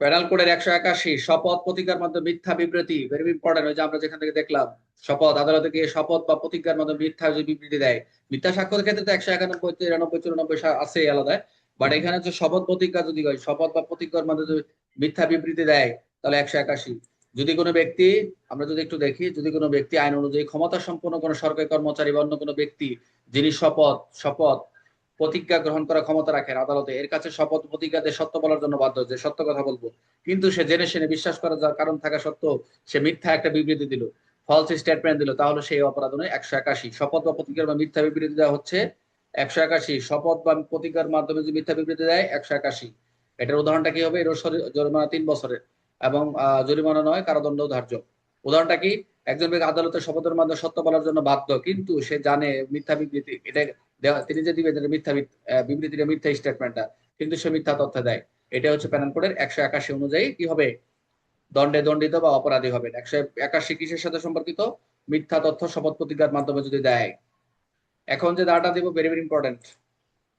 Penal কোডের 181 শপথ প্রতিজ্ঞার মাধ্যমে মিথ্যা বিবৃতি, ভেরি ইম্পর্টেন্ট। ওই যে আমরা যেখান থেকে দেখলাম শপথ, আদালতে গিয়ে শপথ বা প্রতিজ্ঞার মাধ্যমে মিথ্যা যে বিবৃতি দেয়। মিথ্যা সাক্ষ্যের ক্ষেত্রে তো 191, 93, 94 আছে আলাদা, বাট এখানে হচ্ছে শপথ প্রতিজ্ঞা যদি হয়, শপথ বা প্রতিজ্ঞার মাধ্যমে যদি মিথ্যা বিবৃতি দেয় তাহলে 181। যদি কোনো ব্যক্তি, আমরা যদি একটু দেখি, যদি কোনো ব্যক্তি আইন অনুযায়ী ক্ষমতা সম্পন্ন কোনো সরকারি কর্মচারী বা অন্য কোনো ব্যক্তি যিনি শপথ শপথ প্রতিজ্ঞা গ্রহণ করার ক্ষমতা রাখেন আদালতে, এর কাছে শপথ প্রতিজ্ঞা দিয়ে সত্য বলার জন্য বাধ্য, যে সত্য কথা বলবো, কিন্তু সে জেনে শুনে বিশ্বাস করার যার কারণ থাকা সত্ত্বেও সে মিথ্যা একটা বিবৃতি দিল, ফলস স্টেটমেন্ট দিল, তাহলে সেই অপরাধ নয় 181। শপথ বা প্রতিজ্ঞার বা মিথ্যা বিবৃতি দেওয়া হচ্ছে 181। শপথ বা প্রতিজ্ঞার মাধ্যমে যে মিথ্যা বিবৃতি দেয় 181। এটার উদাহরণটা কি হবে? এর জরিমানা 3 বছরের এবং জরিমানা নয়, কারাদণ্ড ধার্য। উদাহরণটা কি? একজন ব্যক্তি আদালতের শপথের মাধ্যমে সত্য বলার জন্য বাধ্য, কিন্তু সে জানে মিথ্যা বিবৃতি এটা তিনি যে দিবেন মিথ্যা বিবৃতিটা, মিথ্যা স্টেটমেন্টটা, কিন্তু সে মিথ্যা তথ্য দেয়। এটা হচ্ছে পেনাল কোডের 181 অনুযায়ী কি হবে? দণ্ডে দণ্ডিত বা অপরাধী হবে। 181 কিসের সাথে সম্পর্কিত? মিথ্যা তথ্য শপথ প্রতিজ্ঞার মাধ্যমে যদি দেয়। এখন যে দাঁড়াটা দিব ভেরি ভেরি ইম্পর্টেন্ট।